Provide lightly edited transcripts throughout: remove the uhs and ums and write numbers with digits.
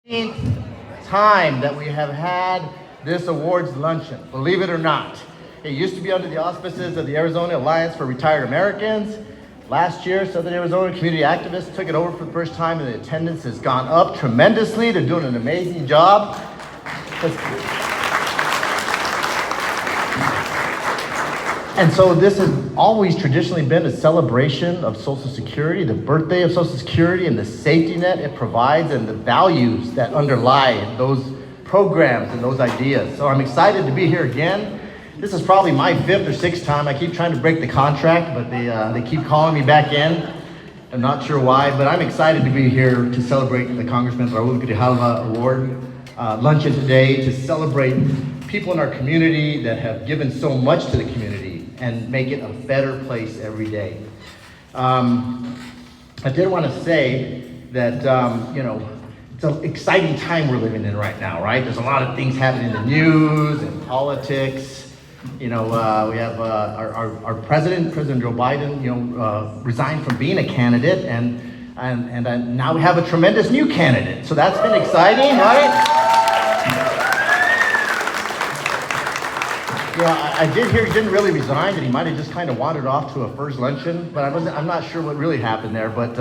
Time that we have had this awards luncheon, believe it or not. It used to be under the auspices of the Arizona Alliance for Retired Americans. Last year, Southern Arizona community activists took it over for the first time, and the attendance has gone up tremendously. They're doing an amazing job. And so this has always traditionally been a celebration of Social Security, the birthday of Social Security, and the safety net it provides and the values that underlie those programs and those ideas. So I'm excited to be here again. This is probably my 5th or 6th time. I keep trying to break the contract, but they keep calling me back in. I'm not sure why, but I'm excited to be here to celebrate the Congressman Raul Grijalva Award luncheon today, to celebrate people in our community that have given so much to the community and make it a better place every day. I did want to say that, it's an exciting time we're living in right now, right? There's a lot of things happening in the news and politics. We have our president, President Joe Biden, resigned from being a candidate, and now we have a tremendous new candidate. So that's been exciting, right? I did hear he didn't really resign, that he might have just kind of wandered off to a first luncheon, but I'm not sure what really happened there. But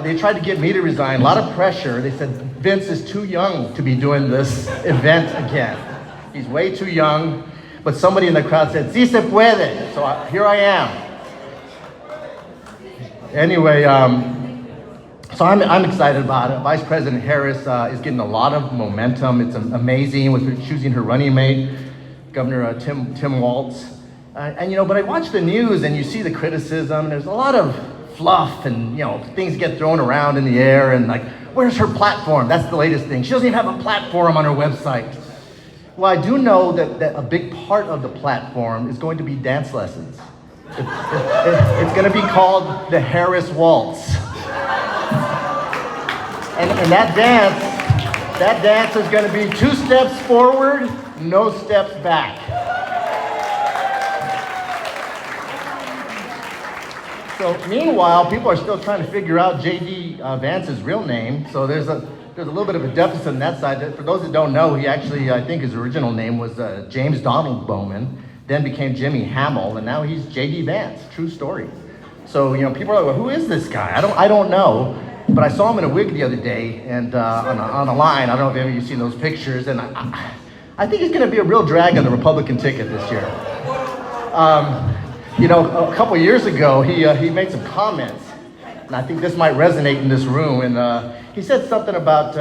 they tried to get me to resign, a lot of pressure. They said, Vince is too young to be doing this event again. He's way too young. But somebody in the crowd said, "Sí se puede." So here I am. Anyway, so I'm excited about it. Vice President Harris is getting a lot of momentum. It's amazing with her choosing her running mate, Governor Tim Walz. But I watch the news and you see the criticism, and there's a lot of fluff and, things get thrown around in the air, and like, where's her platform? That's the latest thing. She doesn't even have a platform on her website. Well, I do know that a big part of the platform is going to be dance lessons. It's going to be called the Harris Waltz. And that dance is going to be 2 steps forward, no steps back. So meanwhile, people are still trying to figure out J.D. Vance's real name. So there's a little bit of a deficit on that side. For those that don't know, he actually, I think his original name was James Donald Bowman, then became Jimmy Hamill, and now he's J.D. Vance. True story. So people are like, well, who is this guy? I don't know. But I saw him in a wig the other day, and on a line. I don't know if any of you have seen those pictures, and I think he's going to be a real drag on the Republican ticket this year. A couple years ago, he made some comments, and I think this might resonate in this room. And he said something about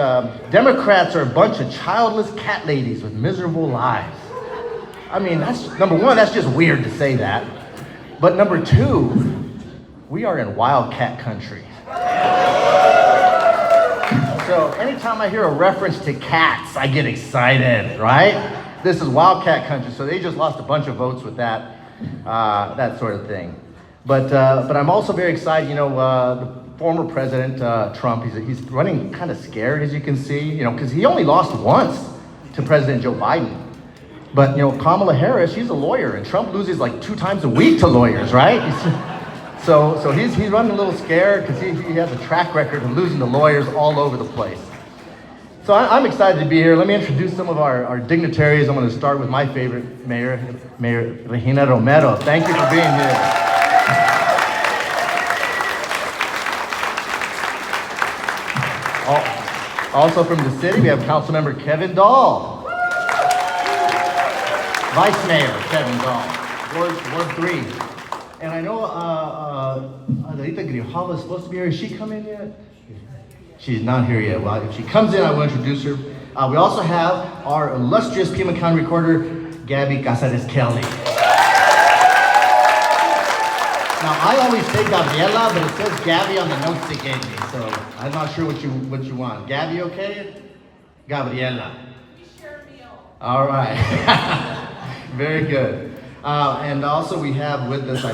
Democrats are a bunch of childless cat ladies with miserable lives. I mean, that's number one. That's just weird to say that. But number two, we are in wildcat country. So anytime I hear a reference to cats, I get excited, right? This is wildcat country, so they just lost a bunch of votes with that sort of thing. But I'm also very excited. The former President Trump, he's running kind of scared, as you can see. Because he only lost once to President Joe Biden. But Kamala Harris, she's a lawyer, and Trump loses like 2 times a week to lawyers, right? So he's running a little scared because he has a track record of losing to lawyers all over the place. So I'm excited to be here. Let me introduce some of our dignitaries. I'm going to start with my favorite mayor, Mayor Regina Romero. Thank you for being here. Also from the city, we have Councilmember Kevin Dahl. Vice Mayor Kevin Dahl, Ward 3. And I know Adelita Grijalva is supposed to be here. Has she come in yet? She's not here yet. Well, if she comes in, I will introduce her. We also have our illustrious Pima County Recorder, Gabby Casares Kelly. Now, I always say Gabriela, but it says Gabby on the notes they gave me, so I'm not sure what you want. Gabby, okay? Gabriela. All right. Very good. And also we have with us, I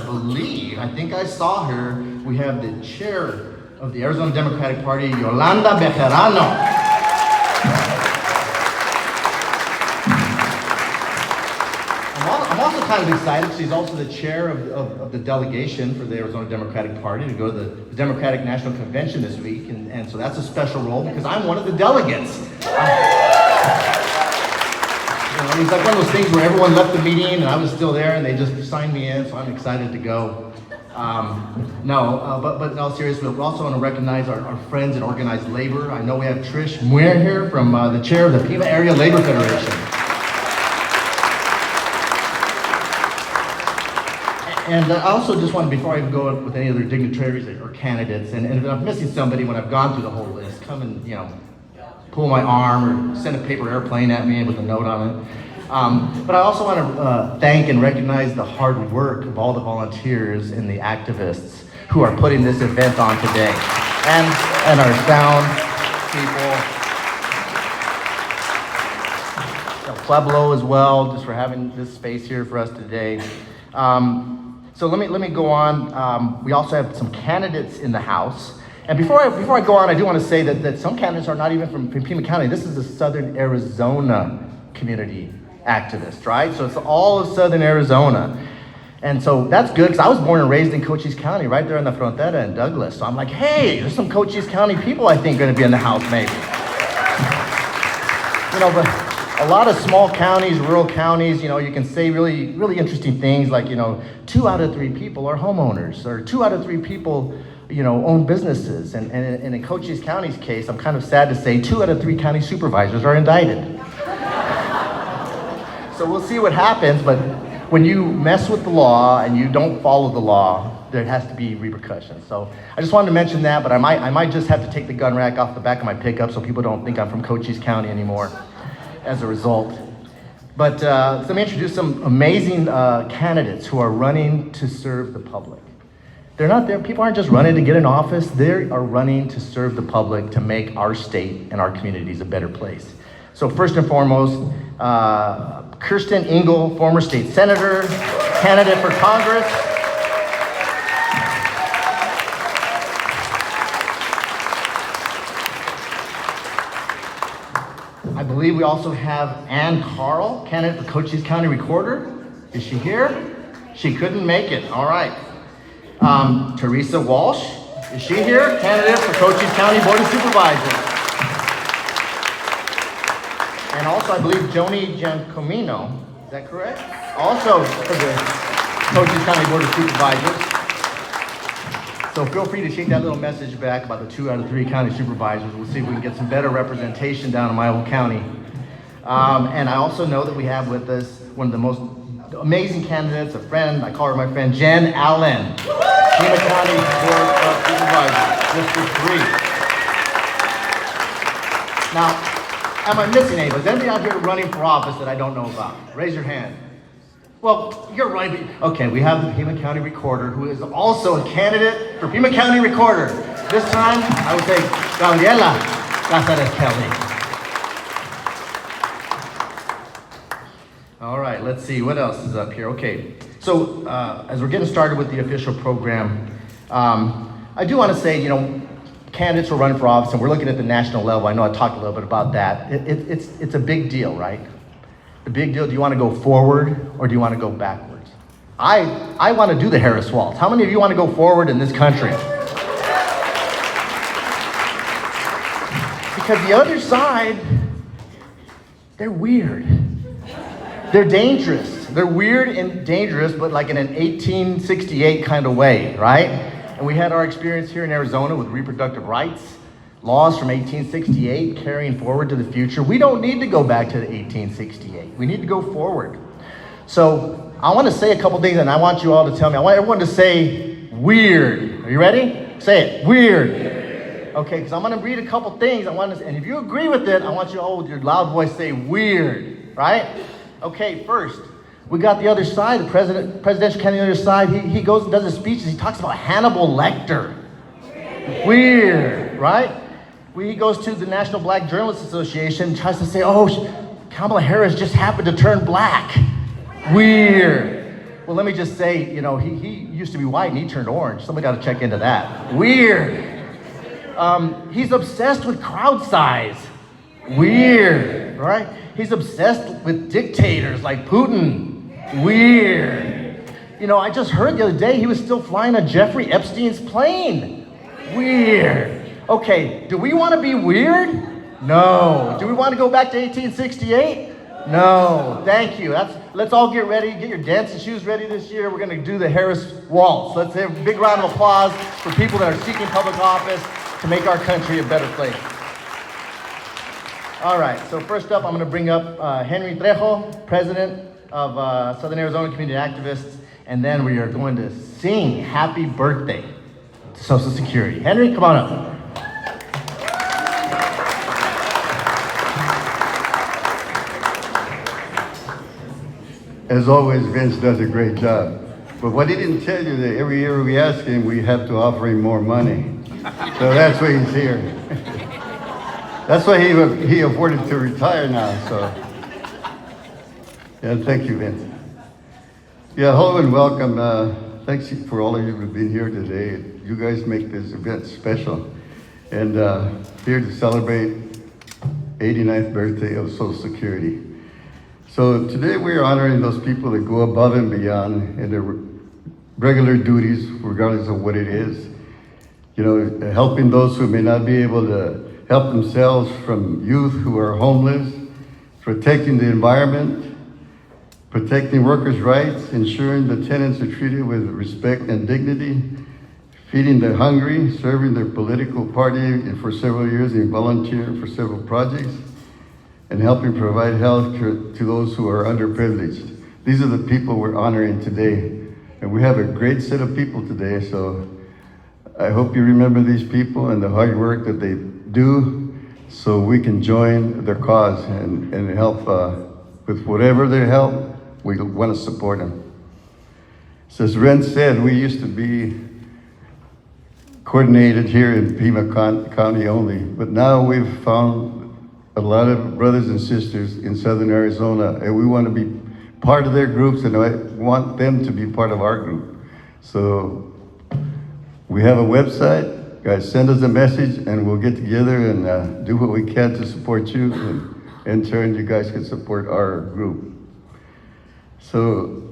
think I saw her, we have the chair of the Arizona Democratic Party, Yolanda Bejarano. I'm also kind of excited because he's also the chair of the delegation for the Arizona Democratic Party to go to the Democratic National Convention this week. And so that's a special role because I'm one of the delegates. It was like one of those things where everyone left the meeting and I was still there and they just signed me in, so I'm excited to go. But in all seriousness, we also want to recognize our friends in organized labor. I know we have Trish Muir here from the chair of the Pima Area Labor Federation. And I also just want to, before I go with any other dignitaries or candidates, and if I'm missing somebody when I've gone through the whole list, come and, pull my arm or send a paper airplane at me with a note on it. But I also want to thank and recognize the hard work of all the volunteers and the activists who are putting this event on today. And our sound people. Pueblo as well, just for having this space here for us today. So let me go on. We also have some candidates in the House. And before I go on, I do want to say that some candidates are not even from Pima County. This is a Southern Arizona community activist, right? So it's all of Southern Arizona. And so that's good because I was born and raised in Cochise County, right there on the frontera in Douglas. So I'm like, hey, there's some Cochise County people I think going to be in the House maybe. But a lot of small counties, rural counties, you can say really, really interesting things like, 2 out of 3 people are homeowners, or 2 out of 3 people, own businesses. And in Cochise County's case, I'm kind of sad to say 2 out of 3 county supervisors are indicted. So we'll see what happens, but when you mess with the law and you don't follow the law, there has to be repercussions. So I just wanted to mention that, but I might just have to take the gun rack off the back of my pickup so people don't think I'm from Cochise County anymore as a result. But let me introduce some amazing candidates who are running to serve the public. They're not there, people aren't just running to get in office, they are running to serve the public to make our state and our communities a better place. So first and foremost, Kirsten Engel, former state senator, candidate for Congress. I believe we also have Ann Carl, candidate for Cochise County Recorder. Is she here? She couldn't make it, all right. Teresa Walsh, is she here? Candidate for Cochise County Board of Supervisors. And also, I believe Joni Giancomino, is that correct? Also for the Cochise County Board of Supervisors. So feel free to shake that little message back about the 2 out of 3 county supervisors. We'll see if we can get some better representation down in my old county. And I also know that we have with us one of the most amazing candidates, a friend, I call her my friend, Jen Allen, Pima County Board of Supervisors, District 3. Now, am I missing anybody? Is anybody out here running for office that I don't know about? Raise your hand. Well, you're right. Okay, we have the Pima County Recorder, who is also a candidate for Pima County Recorder. This time, I would say Gabriela Casares Kelly. All right, let's see, what else is up here? Okay, so as we're getting started with the official program, I do want to say, candidates who are running for office, and we're looking at the national level. I know I talked a little bit about that. It's a big deal, right? The big deal, do you want to go forward or do you want to go backwards? I want to do the Harris Waltz. How many of you want to go forward in this country? Because the other side, they're weird. They're dangerous. They're weird and dangerous, but like in an 1868 kind of way, right? And we had our experience here in Arizona with reproductive rights, laws from 1868 carrying forward to the future. We don't need to go back to the 1868. We need to go forward. So I want to say a couple things, and I want you all to tell me. I want everyone to say weird. Are you ready? Say it. Weird. Okay, because I'm going to read a couple things. And if you agree with it, I want you all with your loud voice say weird, right? Okay, first, we got the other side, the presidential candidate on the other side. He goes and does his speeches. He talks about Hannibal Lecter. Weird, right? He goes to the National Black Journalists Association, tries to say, Kamala Harris just happened to turn black. Weird. Well, let me just say, he used to be white and he turned orange. Somebody got to check into that. Weird. He's obsessed with crowd size. Weird, right? He's obsessed with dictators like Putin. Weird. You know, I just heard the other day he was still flying on Jeffrey Epstein's plane. Weird. Okay, do we want to be weird? No. Do we want to go back to 1868? No. Thank you. Let's all get ready. Get your dancing shoes ready this year. We're going to do the Harris Waltz. Let's have a big round of applause for people that are seeking public office to make our country a better place. All right, so first up, I'm going to bring up Henry Trejo, president of Southern Arizona Community Activists, and then we are going to sing Happy Birthday to Social Security. Henry, come on up. As always, Vince does a great job. But what he didn't tell you that every year we ask him, we have to offer him more money. So that's why he's here. That's why he afforded to retire now, so. Yeah, thank you, Vince. Yeah, hello and welcome. Thanks for all of you who've been here today. You guys make this event special. And here to celebrate 89th birthday of Social Security. So today we're honoring those people that go above and beyond in their regular duties, regardless of what it is. You know, helping those who may not be able to help themselves, from youth who are homeless, protecting the environment, protecting workers' rights, ensuring the tenants are treated with respect and dignity, feeding the hungry, serving their political party and for several years and volunteering for several projects, and helping provide health care to those who are underprivileged. These are the people we're honoring today. And we have a great set of people today, so I hope you remember these people and the hard work that they do so we can join their cause and help with whatever they help. We want to support them. So as Ren said, we used to be coordinated here in Pima County only, but now we've found a lot of brothers and sisters in Southern Arizona, and we want to be part of their groups, and I want them to be part of our group. So we have a website. Guys, send us a message, and we'll get together and do what we can to support you, and in turn, you guys can support our group. So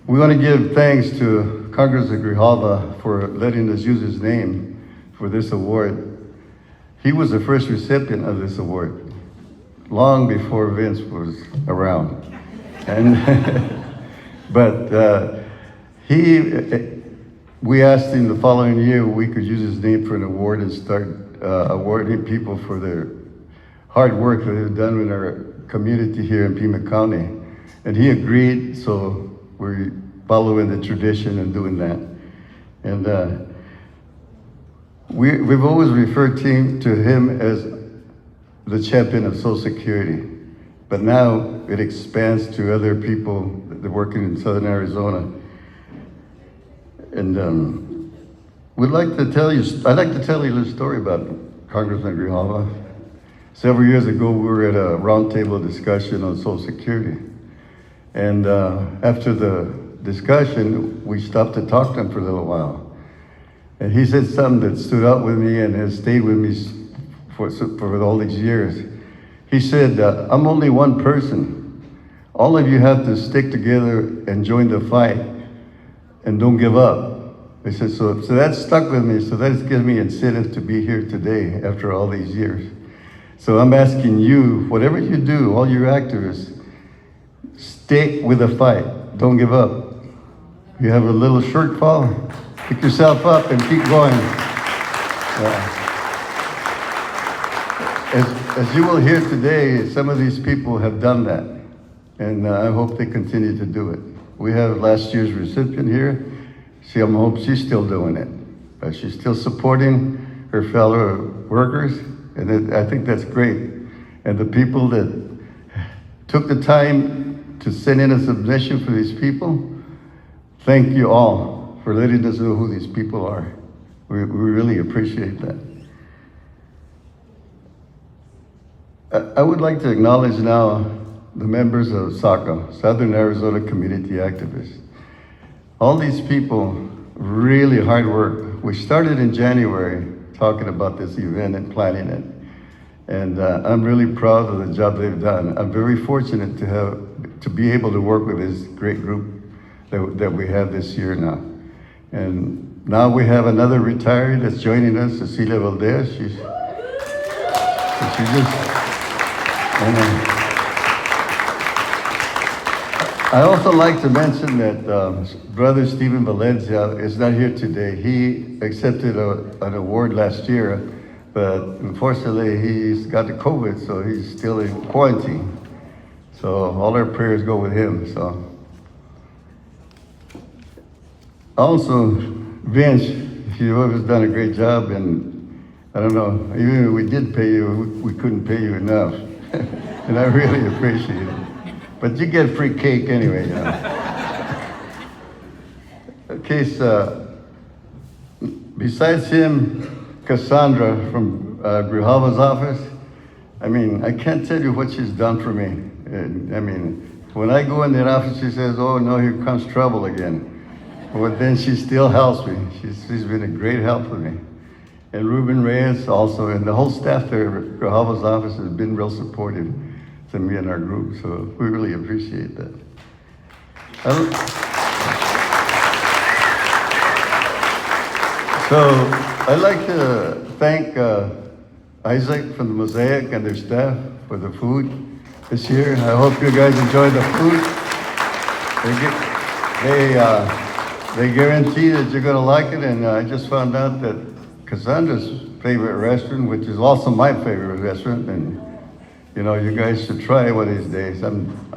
we want to give thanks to Congressman Grijalva for letting us use his name for this award. He was the first recipient of this award, long before Vince was around. And but we asked him the following year we could use his name for an award and start awarding people for their hard work that they've done in our community here in Pima County. And he agreed, so we're following the tradition and doing that. And we've always referred to him as the champion of Social Security, but now it expands to other people that are working in Southern Arizona. And I'd like to tell you a story about Congressman Grijalva. Several years ago, we were at a roundtable discussion on Social Security. And after the discussion, we stopped to talk to him for a little while. And he said something that stood out with me and has stayed with me for all these years. He said, I'm only one person. All of you have to stick together and join the fight and don't give up. He said, so that stuck with me, so that's given me incentive to be here today after all these years. So I'm asking you, whatever you do, all your activists, stay with the fight, don't give up. You have a little shortfall, pick yourself up and keep going. As you will hear today, some of these people have done that, and I hope they continue to do it. We have last year's recipient here. I hope she's still doing it. She's still supporting her fellow workers, and I think that's great. And the people that took the time to send in a submission for these people, thank you all for letting us know who these people are. We really appreciate that. I would like to acknowledge now the members of SACA, Southern Arizona Community Activists. All these people, really hard work. We started in January talking about this event and planning it. And I'm really proud of the job they've done. I'm very fortunate to to be able to work with this great group that we have this year now. And now we have another retiree that's joining us, Cecilia Valdez. She just, I also like to mention that Brother Stephen Valencia is not here today. He accepted an award last year, but unfortunately he's got the COVID, so he's still in quarantine. So all our prayers go with him. So also, Vince, you've always done a great job, and I don't know, even if we did pay you, we couldn't pay you enough. And I really appreciate it. But you get free cake anyway, you know. Okay, so besides him, Cassandra from Grijalva's office, I mean, I can't tell you what she's done for me. And, I mean, when I go in that office, she says, "Oh no, here comes trouble again." But then she still helps me. She's been a great help for me. And Ruben Reyes also, and the whole staff there at Grijalva's office has been real supportive to me and our group, so we really appreciate that. So I'd like to thank Isaac from the Mosaic and their staff for the food this year. I hope you guys enjoyed the food. They guarantee that you're gonna like it, and I just found out that Cassandra's favorite restaurant, which is also my favorite restaurant, and you know, you guys should try it one of these days. I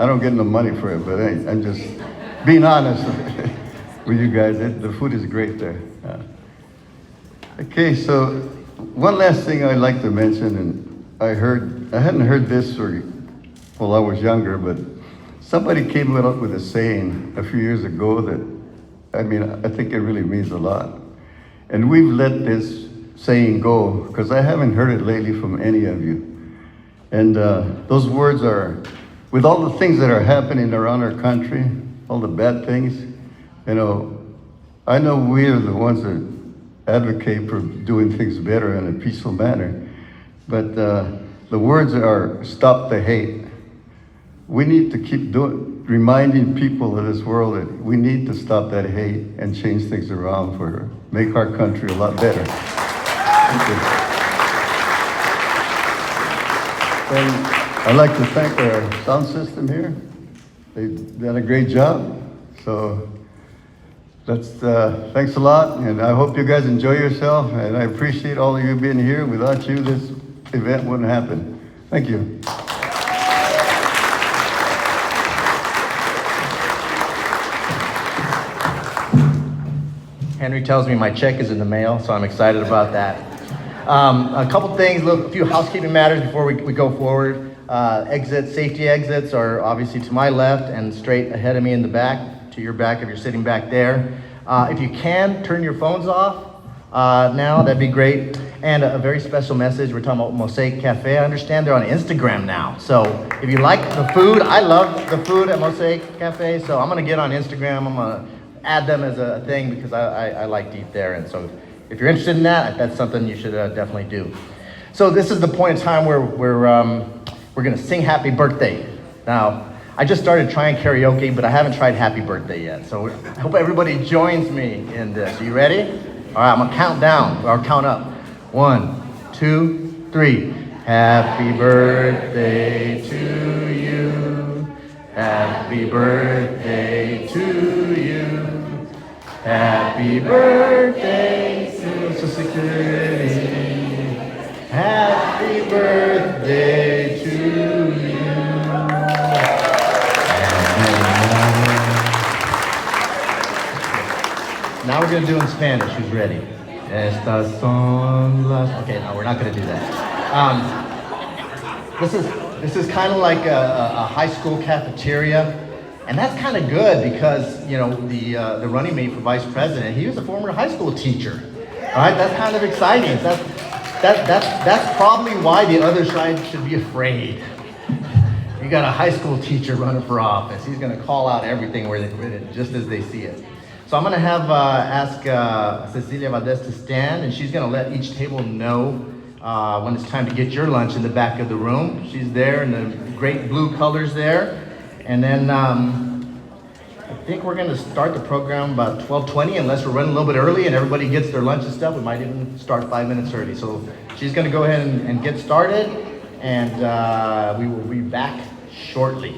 don't get no money for it, but hey, I'm just being honest with you guys. The food is great there. Okay, so one last thing I'd like to mention, and I hadn't heard this while I was younger, but somebody came up with a saying a few years ago that, I mean, I think it really means a lot. And we've let this saying go, because I haven't heard it lately from any of you. And those words are, with all the things that are happening around our country, all the bad things, you know, I know we are the ones that advocate for doing things better in a peaceful manner. But the words are, stop the hate. We need to keep reminding people of this world that we need to stop that hate and change things around make our country a lot better. Thank you. And I'd like to thank our sound system here. They've done a great job. So thanks a lot, and I hope you guys enjoy yourself, and I appreciate all of you being here. Without you, this event wouldn't happen. Thank you. Henry tells me my check is in the mail, so I'm excited about that. A couple things, a few housekeeping matters before we go forward. Safety exits are obviously to my left and straight ahead of me in the back, to your back if you're sitting back there. If you can, turn your phones off now, that'd be great. And a very special message, we're talking about Mosaic Cafe. I understand they're on Instagram now. So if you like the food, I love the food at Mosaic Cafe, so I'm gonna get on Instagram, I'm gonna add them as a thing because I like to eat there. And so if you're interested in that, that's something you should definitely do. So this is the point in time where we're gonna sing Happy Birthday. Now, I just started trying karaoke, but I haven't tried Happy Birthday yet. So I hope everybody joins me in this. Are you ready? All right, I'm gonna count down, or count up. 1, 2, 3. Happy birthday to you. Happy birthday to you. Happy birthday to Social Security. Happy birthday to you. Now we're gonna do in Spanish. Who's ready? Estas son las. Okay, no, we're not gonna do that. This is kind of like a high school cafeteria, and that's kind of good because you know the running mate for vice president, he was a former high school teacher. All right, that's kind of exciting. That's probably why the other side should be afraid. You got a high school teacher running for office. He's gonna call out everything just as they see it. So I'm gonna ask Cecilia Valdez to stand, and she's gonna let each table know when it's time to get your lunch in the back of the room. She's there in the great blue colors there. And then I think we're gonna start the program about 12:20, unless we're running a little bit early and everybody gets their lunch and stuff. We might even start 5 minutes early. So she's gonna go ahead and get started, and we will be back shortly.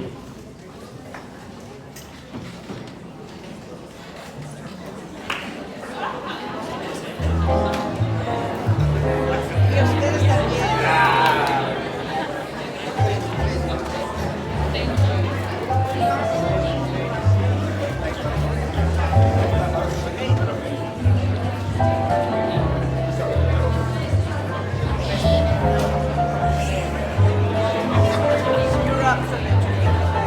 You're up, Senator.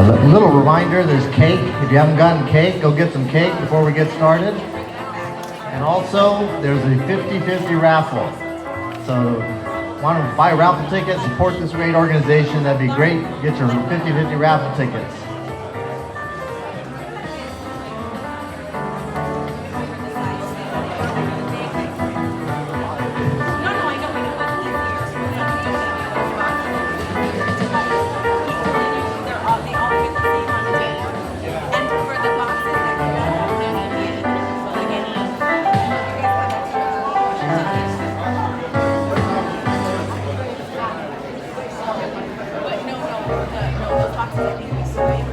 A little reminder, there's cake. If you haven't gotten cake, go get some cake before we get started. And also, there's a 50-50 raffle. So, want to buy a raffle ticket, support this great organization, that'd be great. Get your 50-50 raffle tickets. No, talk to me.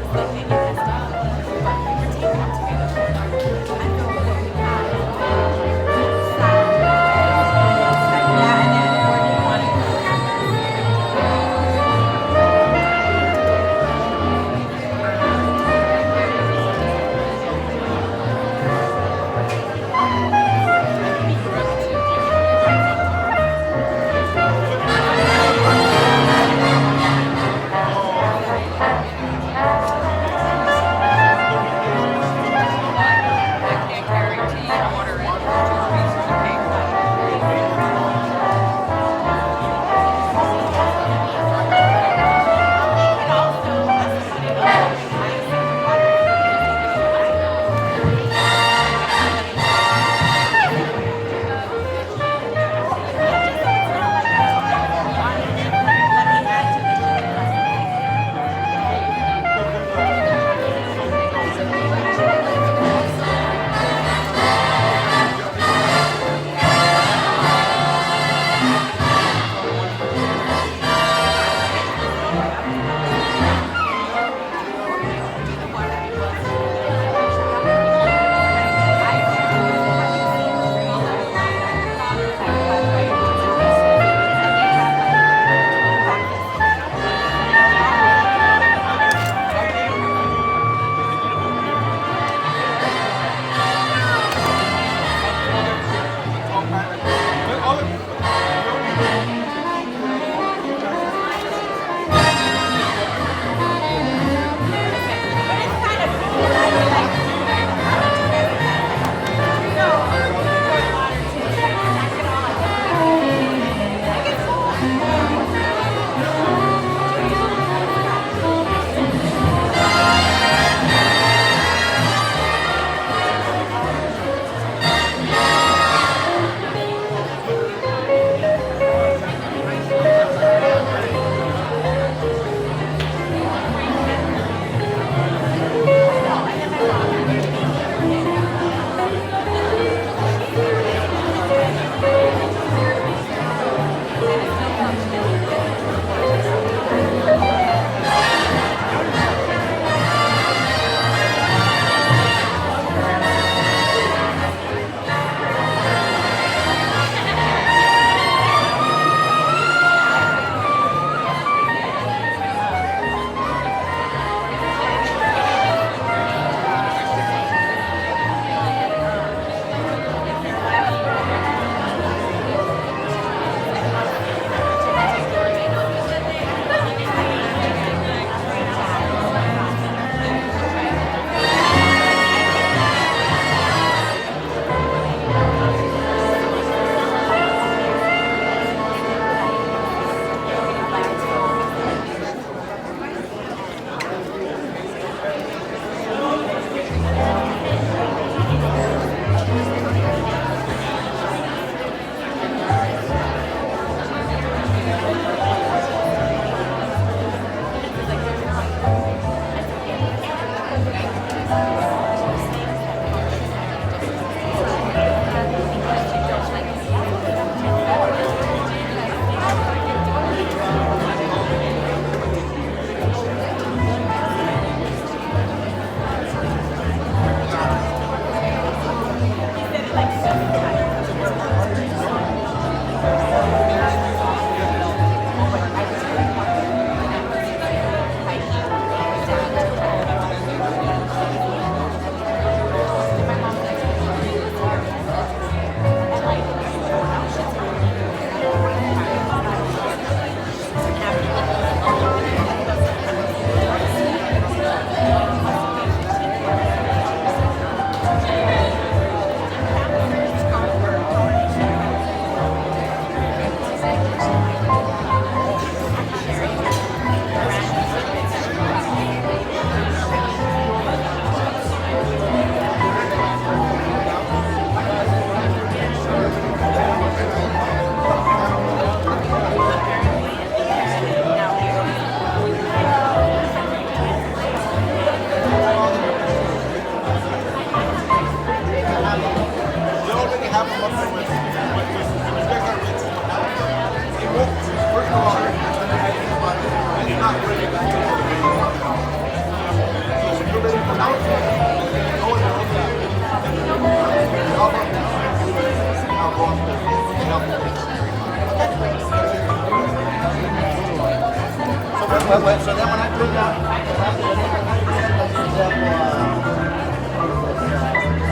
So then when I bring out,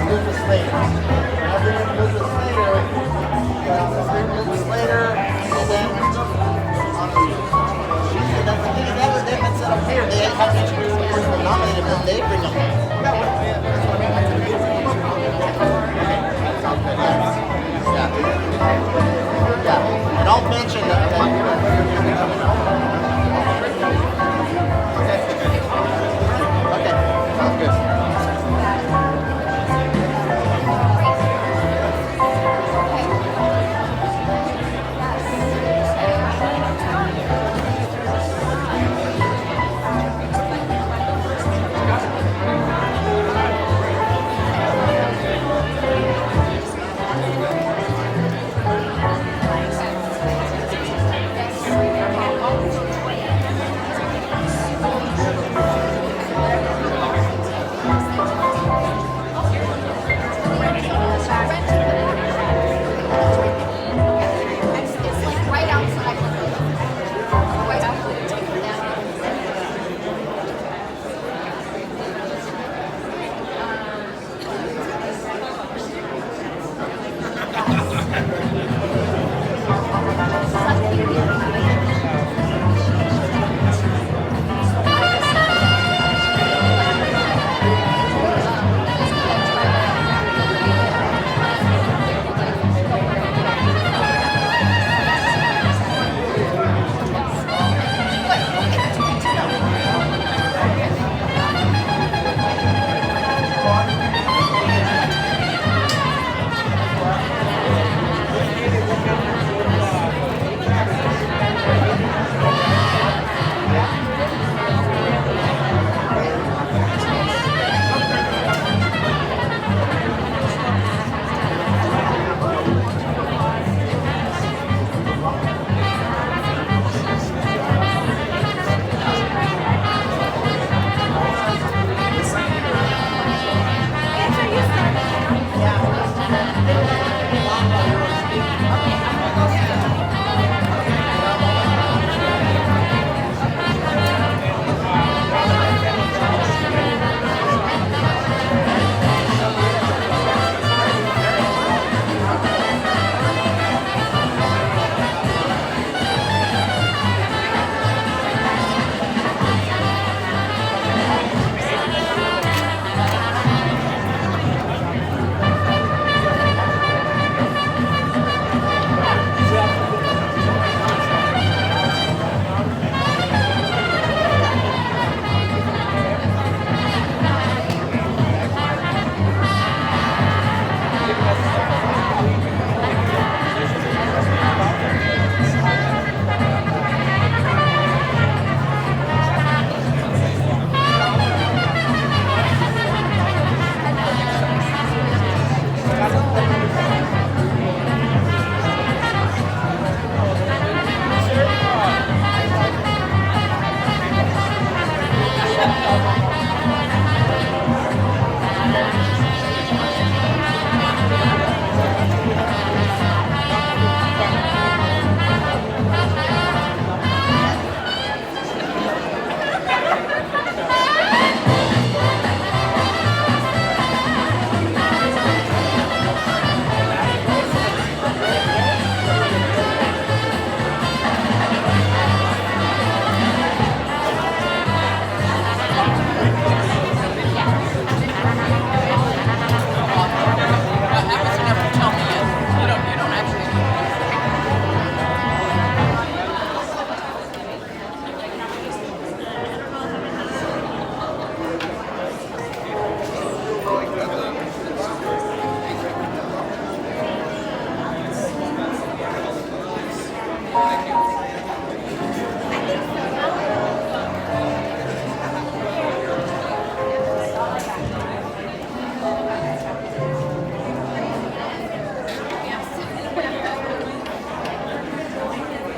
Lucas Slater. When I bring in Lucas Slater, and then the thing is that they've been set up here. They haven't introduced the person nominated, but they bring them in. Yeah. And I'll mention that.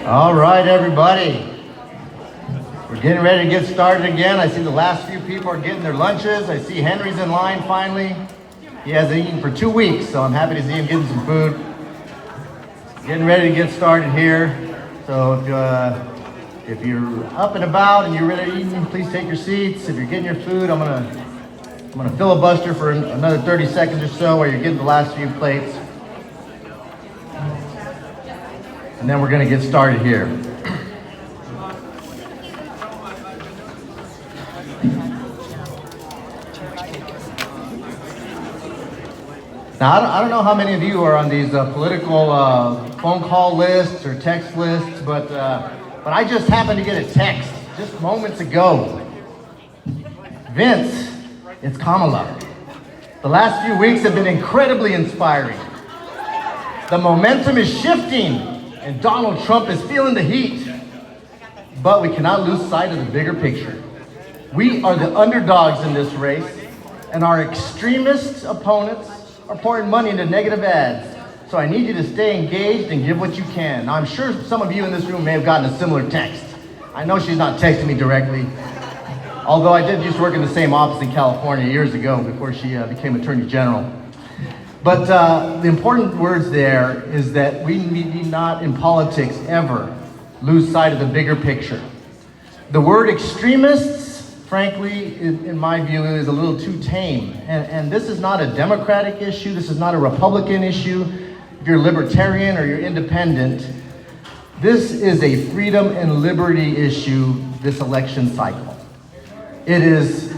All right, everybody. We're getting ready to get started again. I see the last few people are getting their lunches. I see Henry's in line finally. He hasn't eaten for 2 weeks, so I'm happy to see him getting some food. Getting ready to get started here. So if you're up and about and you're ready to eat, please take your seats. If you're getting your food, I'm gonna filibuster for another 30 seconds or so while you're getting the last few plates. And then we're gonna get started here. Now, I don't know how many of you are on these political phone call lists or text lists, but I just happened to get a text just moments ago. Vince, it's Kamala. The last few weeks have been incredibly inspiring. The momentum is shifting, and Donald Trump is feeling the heat. But we cannot lose sight of the bigger picture. We are the underdogs in this race, and our extremist opponents are pouring money into negative ads. So I need you to stay engaged and give what you can. Now, I'm sure some of you in this room may have gotten a similar text. I know she's not texting me directly, although I did used to work in the same office in California years ago before she became Attorney General. But the important words there is that we need not in politics ever lose sight of the bigger picture. The word extremists, frankly, in my view, is a little too tame. And this is not a Democratic issue. This is not a Republican issue. If you're libertarian or you're independent, this is a freedom and liberty issue this election cycle. It is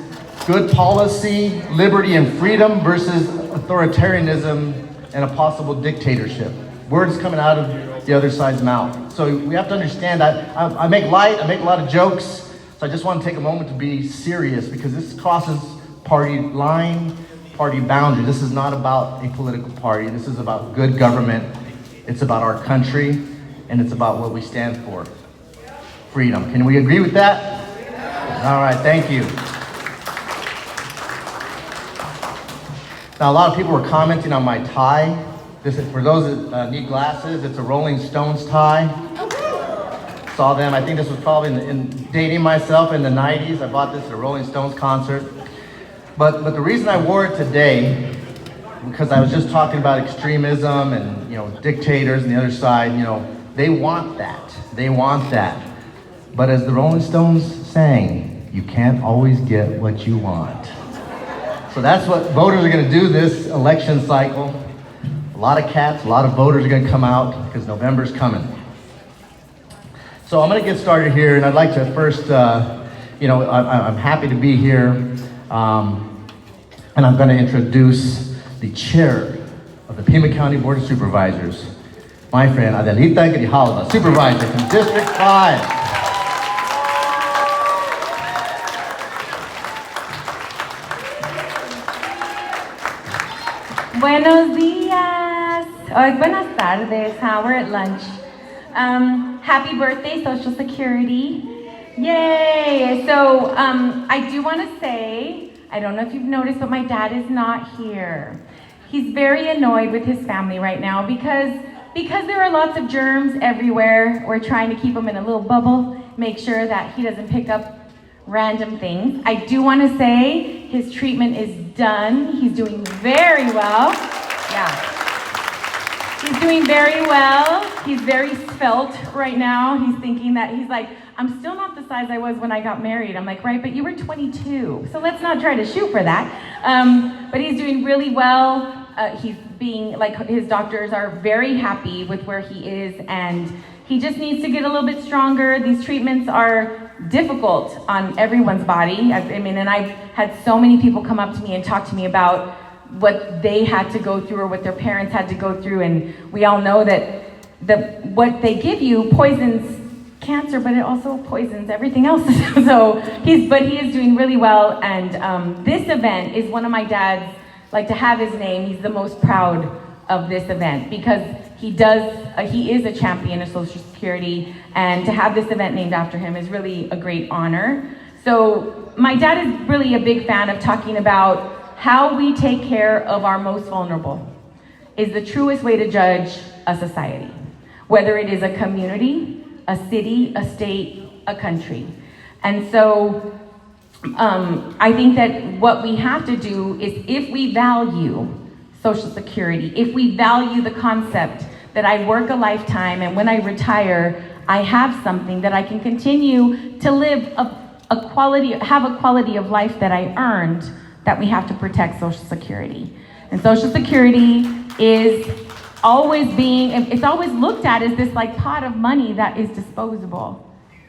good policy, liberty and freedom versus authoritarianism and a possible dictatorship. Words coming out of the other side's mouth. So we have to understand that I make light, I make a lot of jokes. So I just want to take a moment to be serious because this crosses party line, party boundary. This is not about a political party. This is about good government. It's about our country, and it's about what we stand for. Freedom. Can we agree with that? All right, thank you. Now, a lot of people were commenting on my tie. This is, for those that need glasses, it's a Rolling Stones tie. Saw them, I think this was probably in dating myself in the 90s. I bought this at a Rolling Stones concert. But the reason I wore it today, because I was just talking about extremism and dictators and the other side, they want that. They want that. But as the Rolling Stones sang, you can't always get what you want. So that's what voters are gonna do this election cycle. A lot of cats, a lot of voters are gonna come out because November's coming. So I'm going to get started here, and I'd like to first, I'm happy to be here, and I'm going to introduce the chair of the Pima County Board of Supervisors, my friend Adelita Grijalva, supervisor from District 5. Buenos días. Buenas tardes. We're at lunch. Happy birthday, Social Security. Yay! So I do want to say, I don't know if you've noticed, but my dad is not here. He's very annoyed with his family right now because there are lots of germs everywhere. We're trying to keep him in a little bubble, make sure that he doesn't pick up random things. I do want to say his treatment is done. He's doing very well. Yeah. He's doing very well. He's very svelte right now. He's thinking that he's like, I'm still not the size I was when I got married. I'm like, right, but you were 22. So let's not try to shoot for that. But he's doing really well. He's being, like, his doctors are very happy with where he is, and he just needs to get a little bit stronger. These treatments are difficult on everyone's body. And I've had so many people come up to me and talk to me about what they had to go through or what their parents had to go through, and we all know that what they give you poisons cancer, but it also poisons everything else. So he is doing really well, and this event is one of my dad's, like, to have his name. He's the most proud of this event because he is a champion of Social Security, and to have this event named after him is really a great honor. So my dad is really a big fan of talking about how we take care of our most vulnerable is the truest way to judge a society. Whether it is a community, a city, a state, a country. And so I think that what we have to do is, if we value Social Security, if we value the concept that I work a lifetime and when I retire, I have something that I can continue to live have a quality of life that I earned, that we have to protect Social Security. And Social Security is it's always looked at as this like pot of money that is disposable.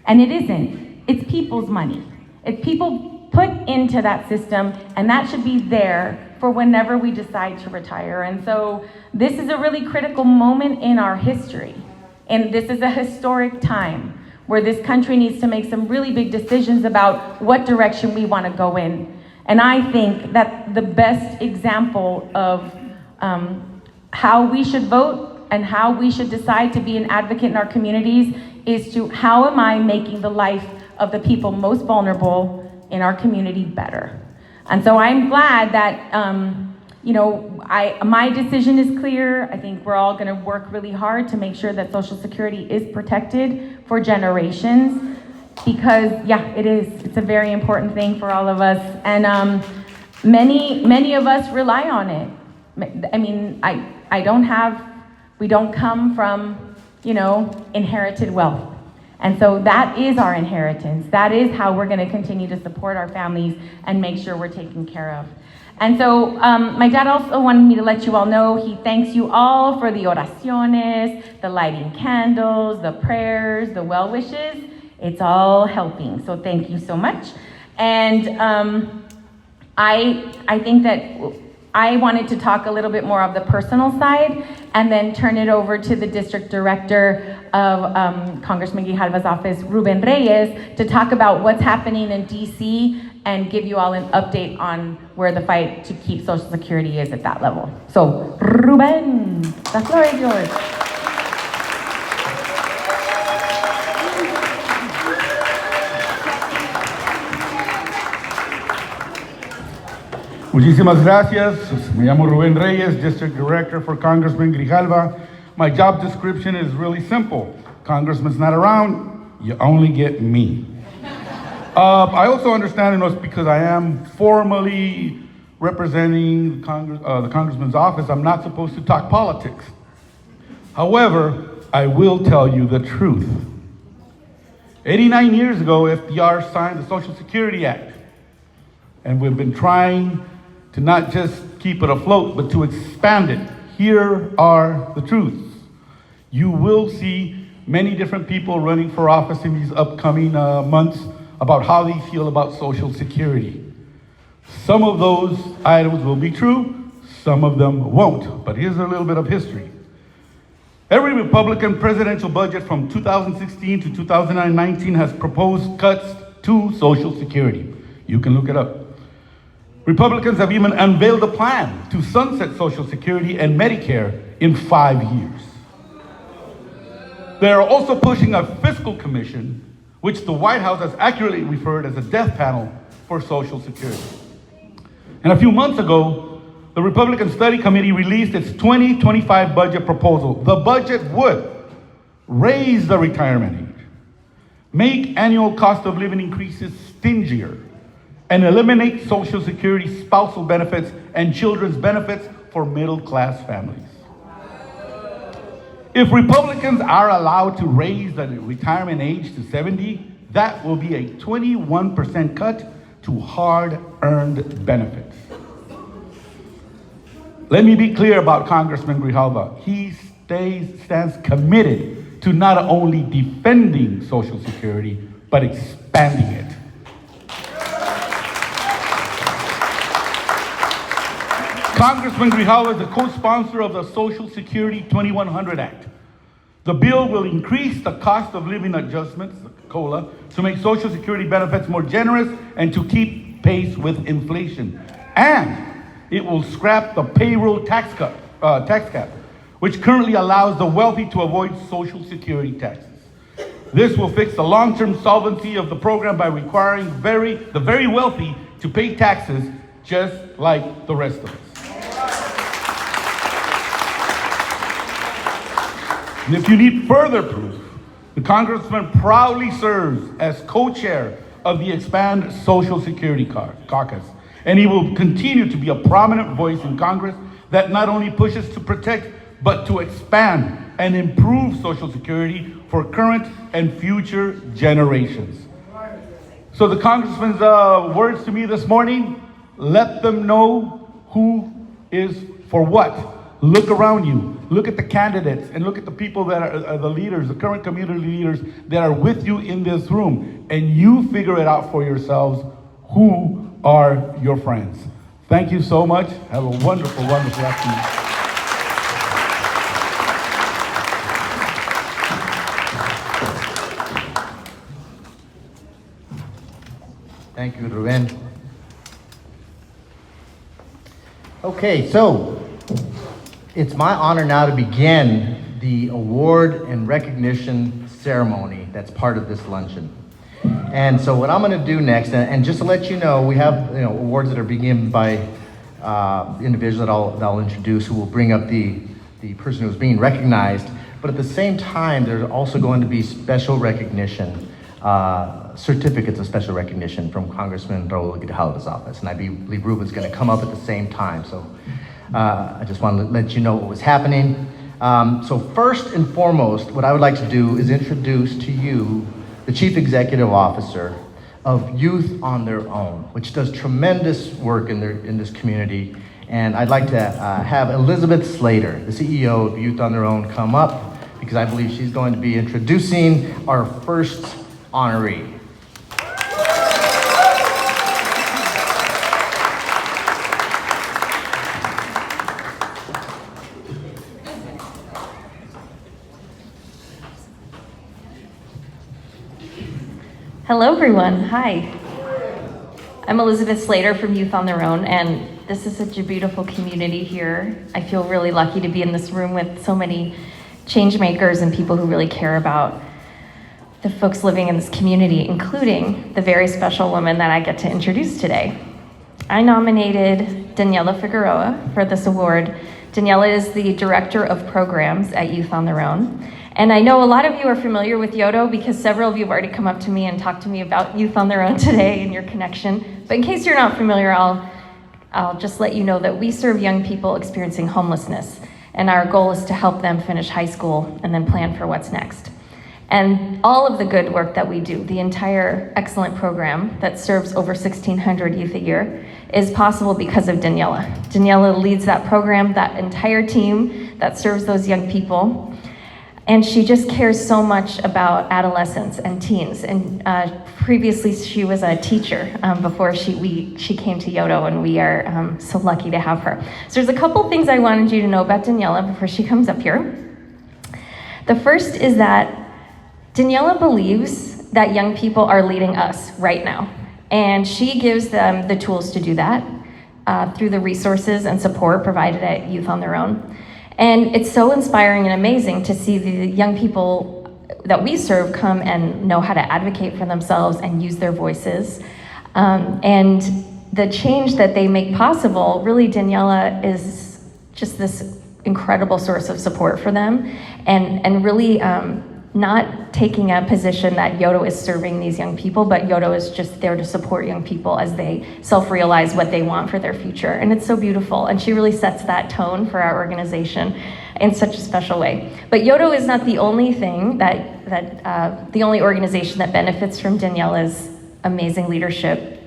And it isn't. It's people's money. It's people put into that system, and that should be there for whenever we decide to retire. And so this is a really critical moment in our history. And this is a historic time where this country needs to make some really big decisions about what direction we want to go in. And I think that the best example of how we should vote and how we should decide to be an advocate in our communities is to, how am I making the life of the people most vulnerable in our community better? And so I'm glad that, my decision is clear. I think we're all gonna work really hard to make sure that Social Security is protected for generations, because it is. It's a very important thing for all of us. And many of us rely on it. I mean, we don't come from, inherited wealth. And so that is our inheritance. That is how we're gonna continue to support our families and make sure we're taken care of. And so my dad also wanted me to let you all know he thanks you all for the oraciones, the lighting candles, the prayers, the well wishes. It's all helping, so thank you so much. And I think that I wanted to talk a little bit more of the personal side and then turn it over to the district director of Congressman Grijalva's office, Ruben Reyes, to talk about what's happening in DC and give you all an update on where the fight to keep Social Security is at that level. So, Ruben, the floor is yours. Muchísimas gracias. Me llamo Rubén Reyes, District Director for Congressman Grijalva. My job description is really simple. Congressman's not around, you only get me. I also understand, and it's because I am formally representing the Congressman's office, I'm not supposed to talk politics. However, I will tell you the truth. 89 years ago, FDR signed the Social Security Act. And we've been trying to not just keep it afloat, but to expand it. Here are the truths. You will see many different people running for office in these upcoming months about how they feel about Social Security. Some of those items will be true, some of them won't, but here's a little bit of history. Every Republican presidential budget from 2016 to 2019 has proposed cuts to Social Security. You can look it up. Republicans have even unveiled a plan to sunset Social Security and Medicare in 5 years. They are also pushing a fiscal commission, which the White House has accurately referred as a death panel for Social Security. And a few months ago, the Republican Study Committee released its 2025 budget proposal. The budget would raise the retirement age, make annual cost of living increases stingier, and eliminate Social Security spousal benefits and children's benefits for middle-class families. If Republicans are allowed to raise the retirement age to 70, that will be a 21% cut to hard-earned benefits. Let me be clear about Congressman Grijalva. He stands committed to not only defending Social Security, but expanding it. Congressman Grijalva is the co-sponsor of the Social Security 2100 Act. The bill will increase the cost of living adjustments, the COLA, to make Social Security benefits more generous and to keep pace with inflation. And it will scrap the payroll tax cap, which currently allows the wealthy to avoid Social Security taxes. This will fix the long-term solvency of the program by requiring the very wealthy to pay taxes just like the rest of us. And if you need further proof, The Congressman proudly serves as co-chair of the Expand Social Security Caucus, and he will continue to be a prominent voice in Congress that not only pushes to protect, but to expand and improve Social Security for current and future generations. So the Congressman's words to me this morning, let them know who is for what. Look around you, look at the candidates, and look at the people that are the leaders, the current community leaders that are with you in this room, and you figure it out for yourselves who are your friends. Thank you so much. Have a wonderful, wonderful afternoon. Thank you, Ruben. Okay, so it's my honor now to begin the award and recognition ceremony that's part of this luncheon. And so what I'm going to do next, and just to let you know, we have awards that are being given by individuals that I'll introduce, who will bring up the person who's being recognized. But at the same time, there's also going to be special recognition, certificates of special recognition from Congressman Raul Grijalva's office. And I believe Ruben's going to come up at the same time. So I just want to let you know what was happening. So first and foremost, what I would like to do is introduce to you the Chief Executive Officer of Youth on Their Own, which does tremendous work in this community. And I'd like to have Elizabeth Slater, the CEO of Youth on Their Own, come up, because I believe she's going to be introducing our first honoree. Hello, everyone. Hi. I'm Elizabeth Slater from Youth on Their Own, and this is such a beautiful community here. I feel really lucky to be in this room with so many change makers and people who really care about the folks living in this community, including the very special woman that I get to introduce today. I nominated Daniela Figueroa for this award. Daniela is the Director of Programs at Youth on Their Own. And I know a lot of you are familiar with Yodo because several of you have already come up to me and talked to me about Youth on Their Own today and your connection. But in case you're not familiar, I'll just let you know that we serve young people experiencing homelessness. And our goal is to help them finish high school and then plan for what's next. And all of the good work that we do, the entire excellent program that serves over 1,600 youth a year, is possible because of Daniela. Daniela leads that program, that entire team that serves those young people. And she just cares so much about adolescents and teens. And previously, she was a teacher before she came to Yodo, and we are so lucky to have her. So there's a couple things I wanted you to know about Daniela before she comes up here. The first is that Daniela believes that young people are leading us right now. And she gives them the tools to do that through the resources and support provided at Youth on Their Own. And it's so inspiring and amazing to see the young people that we serve come and know how to advocate for themselves and use their voices. And the change that they make possible, really Daniela is just this incredible source of support for them, and really not taking a position that Yodo is serving these young people, but Yodo is just there to support young people as they self-realize what they want for their future. And it's so beautiful. And she really sets that tone for our organization in such a special way. But Yodo is not the only thing the only organization that benefits from Daniela's amazing leadership.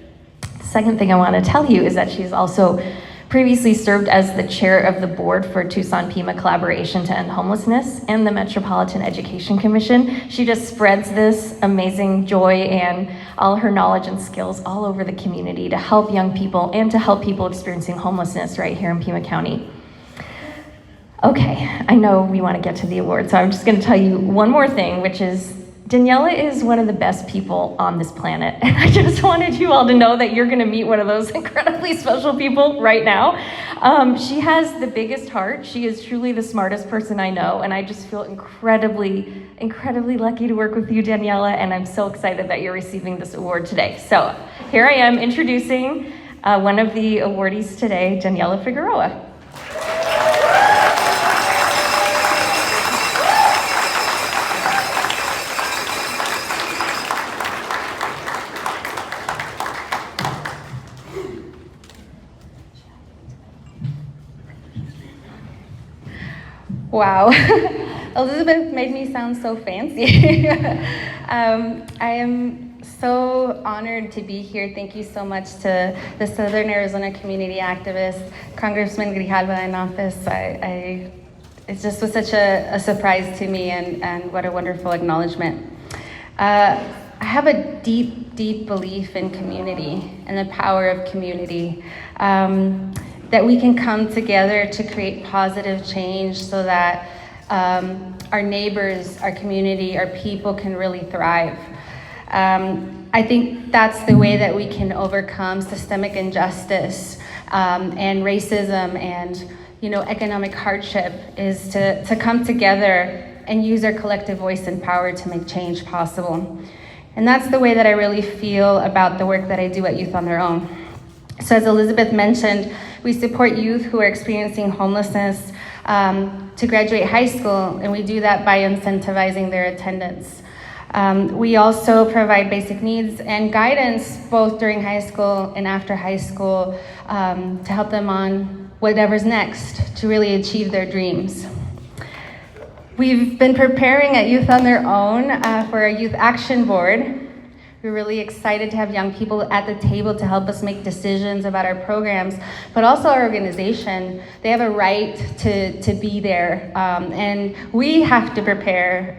The second thing I want to tell you is that she's also previously served as the chair of the board for Tucson Pima Collaboration to End Homelessness and the Metropolitan Education Commission. She just spreads this amazing joy and all her knowledge and skills all over the community to help young people and to help people experiencing homelessness right here in Pima County. Okay, I know we want to get to the award, so I'm just going to tell you one more thing, which is Daniela is one of the best people on this planet, and I just wanted you all to know that you're going to meet one of those incredibly special people right now. She has the biggest heart. She is truly the smartest person I know, and I just feel incredibly, incredibly lucky to work with you, Daniela, and I'm so excited that you're receiving this award today. So here I am introducing one of the awardees today, Daniela Figueroa. Wow. Elizabeth made me sound so fancy. I am so honored to be here. Thank you so much to the Southern Arizona community activist, Congressman Grijalva in office. It just was such a surprise to me, and what a wonderful acknowledgement. I have a deep, deep belief in community and the power of community. That we can come together to create positive change so that our neighbors, our community, our people can really thrive. I think that's the way that we can overcome systemic injustice and racism and economic hardship, is to come together and use our collective voice and power to make change possible. And that's the way that I really feel about the work that I do at Youth on Their Own. So as Elizabeth mentioned, we support youth who are experiencing homelessness to graduate high school, and we do that by incentivizing their attendance. We also provide basic needs and guidance both during high school and after high school to help them on whatever's next to really achieve their dreams. We've been preparing at Youth on Their Own for a Youth Action Board. We're really excited to have young people at the table to help us make decisions about our programs, but also our organization. They have a right to be there, and we have to prepare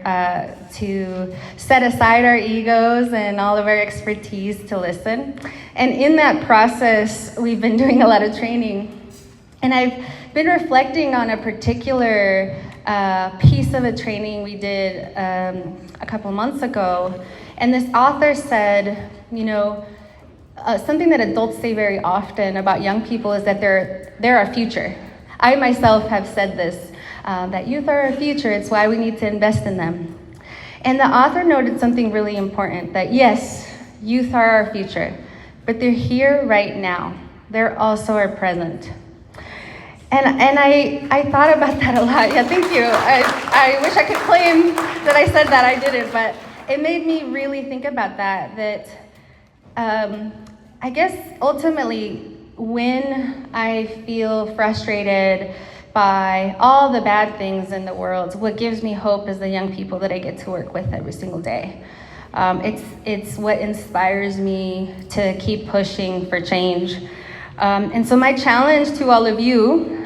to set aside our egos and all of our expertise to listen. And in that process, we've been doing a lot of training. And I've been reflecting on a particular piece of a training we did a couple months ago. And this author said, something that adults say very often about young people is that they're our future. I myself have said this, that youth are our future. It's why we need to invest in them. And the author noted something really important, that yes, youth are our future, but they're here right now. They're also our present. And I thought about that a lot. Yeah, thank you. I wish I could claim that I said that. I didn't, but it made me really think about that I guess ultimately when I feel frustrated by all the bad things in the world, what gives me hope is the young people that I get to work with every single day. It's what inspires me to keep pushing for change. And so my challenge to all of you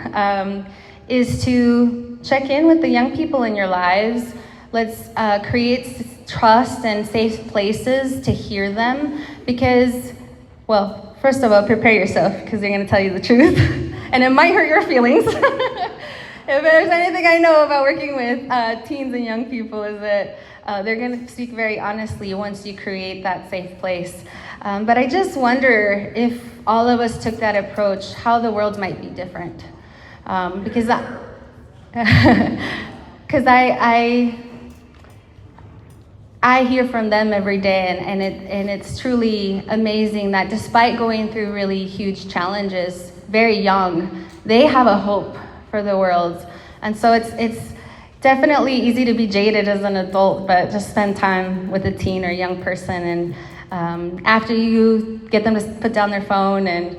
is to check in with the young people in your lives. Let's create trust and safe places to hear them, because, well, first of all, prepare yourself, because they're going to tell you the truth, and it might hurt your feelings. If there's anything I know about working with teens and young people, is that they're going to speak very honestly once you create that safe place. But I just wonder if all of us took that approach, how the world might be different. Because I hear from them every day, and it's truly amazing that despite going through really huge challenges, very young, they have a hope for the world. And so it's definitely easy to be jaded as an adult, but just spend time with a teen or young person, and after you get them to put down their phone and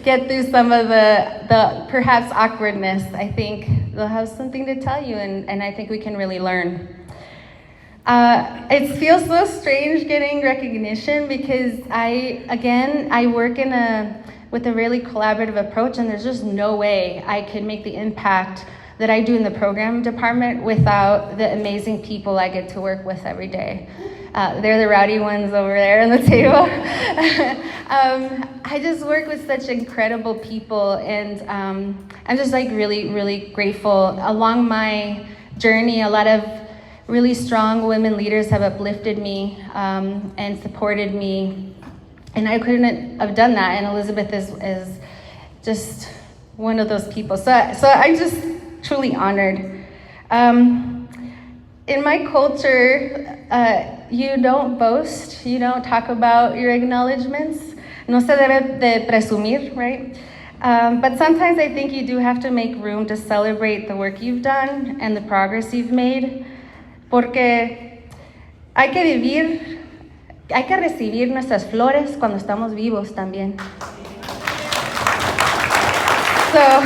get through some of the perhaps awkwardness, I think they'll have something to tell you, and I think we can really learn. It feels so strange getting recognition, because I work with a really collaborative approach, and there's just no way I could make the impact that I do in the program department without the amazing people I get to work with every day. They're the rowdy ones over there on the table. I just work with such incredible people, and I'm just really, really grateful. Along my journey, a lot of really strong women leaders have uplifted me and supported me, and I couldn't have done that, and Elizabeth is just one of those people. So I'm just truly honored. In my culture, you don't boast, you don't talk about your acknowledgements. No se debe de presumir, right? But sometimes I think you do have to make room to celebrate the work you've done and the progress you've made, porque hay que recibir nuestras flores cuando estamos vivos también. So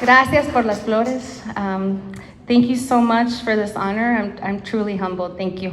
Gracias por las flores. Thank you so much for this honor. I'm truly humbled. Thank you.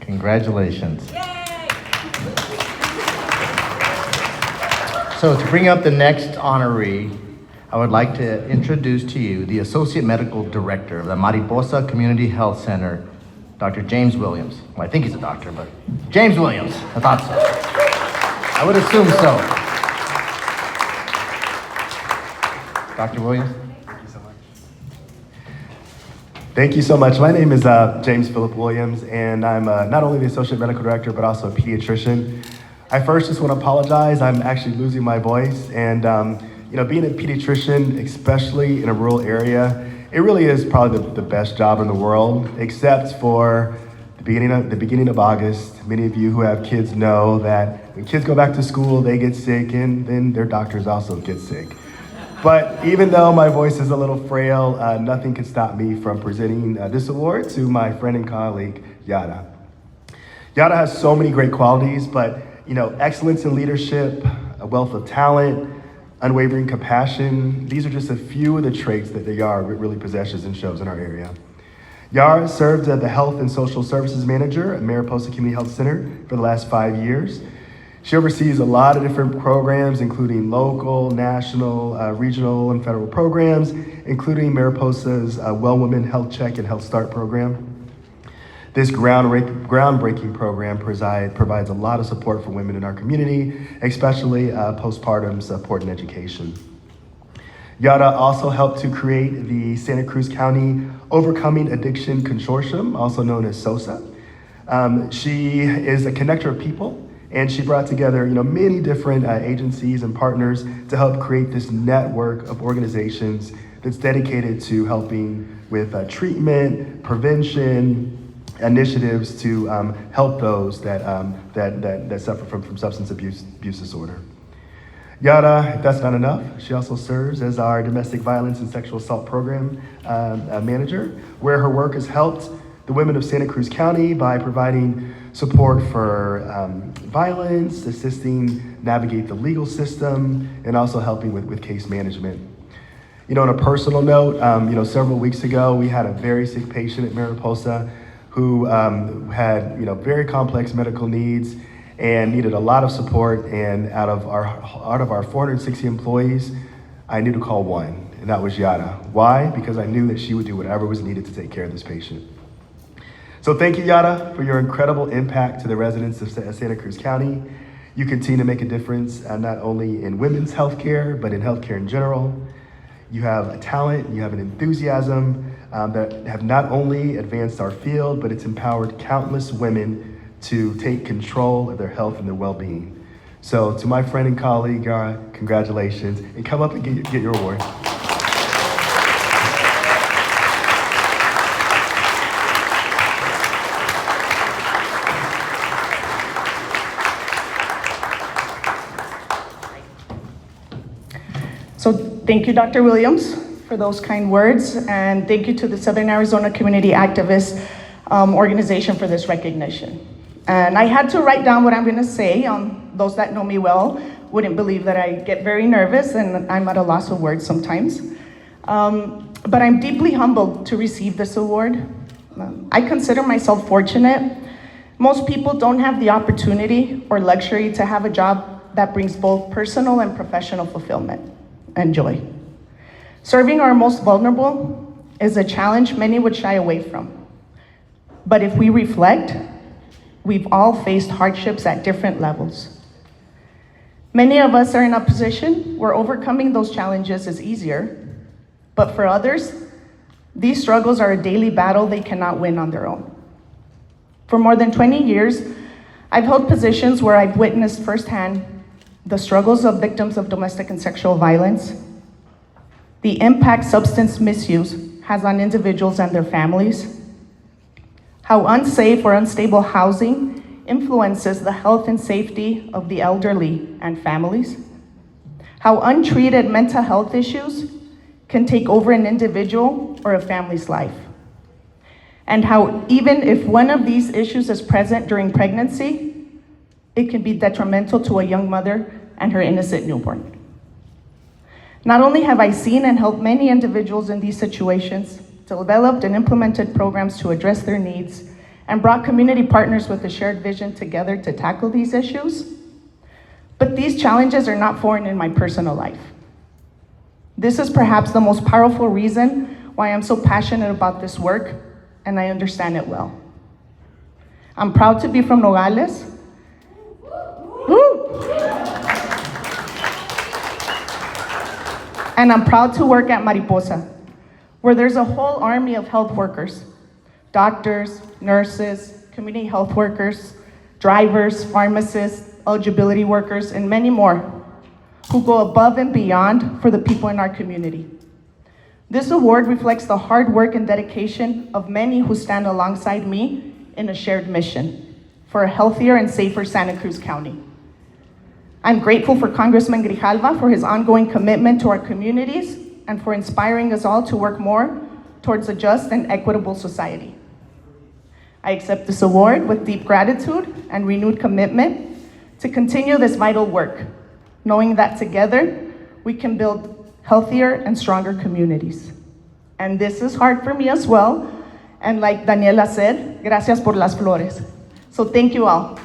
Congratulations. So to bring up the next honoree, I would like to introduce to you the Associate Medical Director of the Mariposa Community Health Center, Dr. James Williams. Well, I think he's a doctor, but James Williams. I thought so. I would assume so. Dr. Williams? Thank you so much. My name is James Philip Williams, and I'm not only the Associate Medical Director, but also a pediatrician. I first just want to apologize. I'm actually losing my voice, and being a pediatrician, especially in a rural area, it really is probably the best job in the world, except for the beginning of August. Many of you who have kids know that when kids go back to school, they get sick, and then their doctors also get sick. But even though my voice is a little frail, nothing can stop me from presenting this award to my friend and colleague, Yara. Yara has so many great qualities, but excellence in leadership, a wealth of talent, unwavering compassion. These are just a few of the traits that Yara really possesses and shows in our area. Yara served as the Health and Social Services Manager at Mariposa Community Health Center for the last 5 years. She oversees a lot of different programs, including local, national, regional, and federal programs, including Mariposa's Well Women Health Check and Health Start program. This groundbreaking program provides a lot of support for women in our community, especially postpartum support and education. Yara also helped to create the Santa Cruz County Overcoming Addiction Consortium, also known as SOSA. She is a connector of people, and she brought together many different agencies and partners to help create this network of organizations that's dedicated to helping with treatment, prevention, initiatives to help those that suffer from substance abuse disorder. Yara, if that's not enough, she also serves as our domestic violence and sexual assault program manager, where her work has helped the women of Santa Cruz County by providing support for violence, assisting navigate the legal system, and also helping with case management. On a personal note, several weeks ago, we had a very sick patient at Mariposa who had very complex medical needs and needed a lot of support. And out of our 460 employees, I knew to call one, and that was Yara. Why? Because I knew that she would do whatever was needed to take care of this patient. So thank you, Yara, for your incredible impact to the residents of Santa Cruz County. You continue to make a difference not only in women's healthcare, but in healthcare in general. You have a talent, you have an enthusiasm that have not only advanced our field, but it's empowered countless women to take control of their health and their well-being. So to my friend and colleague, Yara, congratulations, and come up and get your award. So thank you, Dr. Williams, for those kind words, and thank you to the Southern Arizona Community Activist Organization for this recognition. And I had to write down what I'm gonna say. Those that know me well wouldn't believe that I get very nervous and I'm at a loss of words sometimes. But I'm deeply humbled to receive this award. I consider myself fortunate. Most people don't have the opportunity or luxury to have a job that brings both personal and professional fulfillment and joy. Serving our most vulnerable is a challenge many would shy away from. But if we reflect, we've all faced hardships at different levels. Many of us are in a position where overcoming those challenges is easier, but for others, These struggles are a daily battle they cannot win on their own. For more than 20 years, I've held positions where I've witnessed firsthand the struggles of victims of domestic and sexual violence, the impact substance misuse has on individuals and their families, how unsafe or unstable housing influences the health and safety of the elderly and families, how untreated mental health issues can take over an individual or a family's life, and how even if one of these issues is present during pregnancy, it can be detrimental to a young mother and her innocent newborn. Not only have I seen and helped many individuals in these situations, developed and implemented programs to address their needs, and brought community partners with a shared vision together to tackle these issues, but these challenges are not foreign in my personal life. This is perhaps the most powerful reason why I'm so passionate about this work, and I understand it well. I'm proud to be from Nogales. Woo! And I'm proud to work at Mariposa, where there's a whole army of health workers, doctors, nurses, community health workers, drivers, pharmacists, eligibility workers, and many more who go above and beyond for the people in our community. This award reflects the hard work and dedication of many who stand alongside me in a shared mission for a healthier and safer Santa Cruz County. I'm grateful for Congressman Grijalva for his ongoing commitment to our communities and for inspiring us all to work more towards a just and equitable society. I accept this award with deep gratitude and renewed commitment to continue this vital work, knowing that together we can build healthier and stronger communities. And this is hard for me as well. And like Daniela said, gracias por las flores. So thank you all.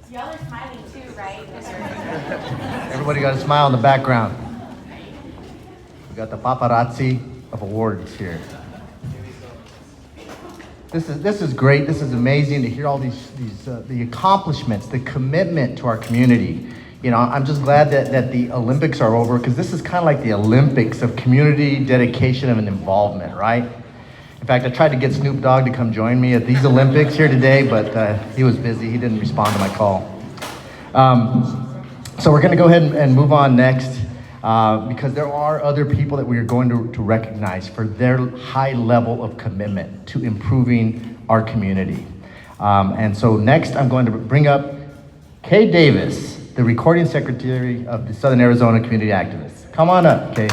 Y'all are smiling too, right? Everybody got a smile in the background. We got the paparazzi of awards here. This is great. This is amazing to hear all these the accomplishments, the commitment to our community. You know, I'm just glad that the Olympics are over, because this is kind of like the Olympics of community dedication and involvement, right? In fact, I tried to get Snoop Dogg to come join me at these Olympics here today, but he was busy. He didn't respond to my call. So we're going to go ahead and move on next, because there are other people that we are going to recognize for their high level of commitment to improving our community. And so next, I'm going to bring up Kay Davis, the recording secretary of the Southern Arizona Community Activists. Come on up, Kay.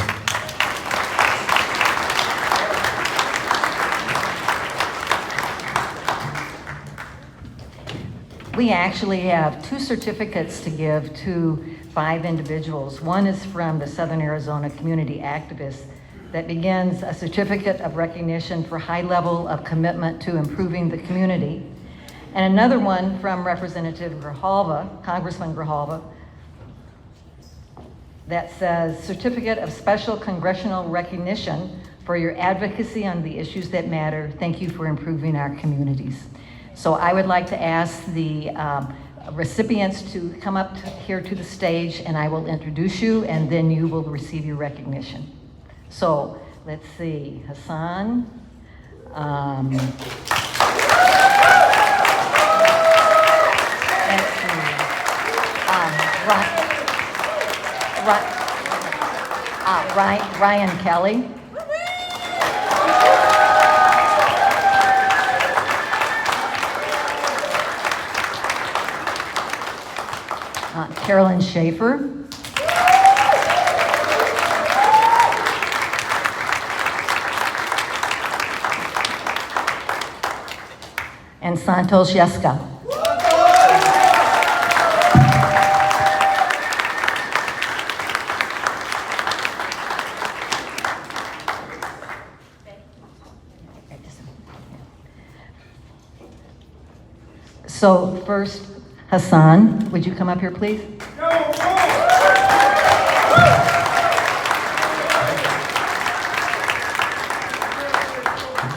We actually have 2 certificates to give to 5 individuals. One is from the Southern Arizona Community Activists that begins a certificate of recognition for high level of commitment to improving the community. And another one from Representative Grijalva, Congressman Grijalva, that says Certificate of Special Congressional Recognition for your advocacy on the issues that matter. Thank you for improving our communities. So I would like to ask the recipients to come up here to the stage, and I will introduce you, and then you will receive your recognition. So let's see, Hassan. Let's see. Ryan Kelly. Carolyn Schaefer. and Santos Yesca. So first, Hassan, would you come up here, please?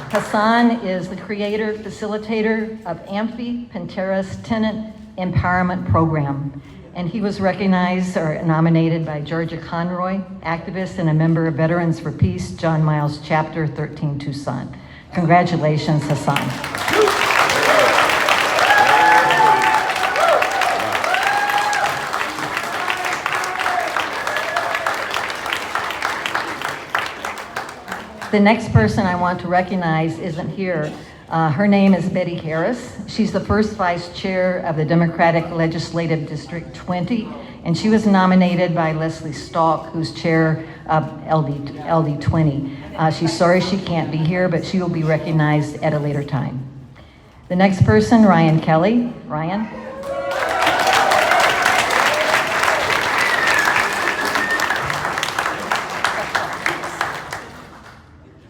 Hassan is the creator, facilitator of Amphi Pantera's Tenant Empowerment Program, and he was recognized or nominated by Georgia Conroy, activist and a member of Veterans for Peace, John Miles Chapter 13, Tucson. Congratulations, Hassan. The next person I want to recognize isn't here. Her name is Betty Harris. She's the first vice chair of the Democratic Legislative District 20, and she was nominated by Leslie Stalk, who's chair of LD 20. She's sorry she can't be here, but she will be recognized at a later time. The next person, Ryan Kelly. Ryan.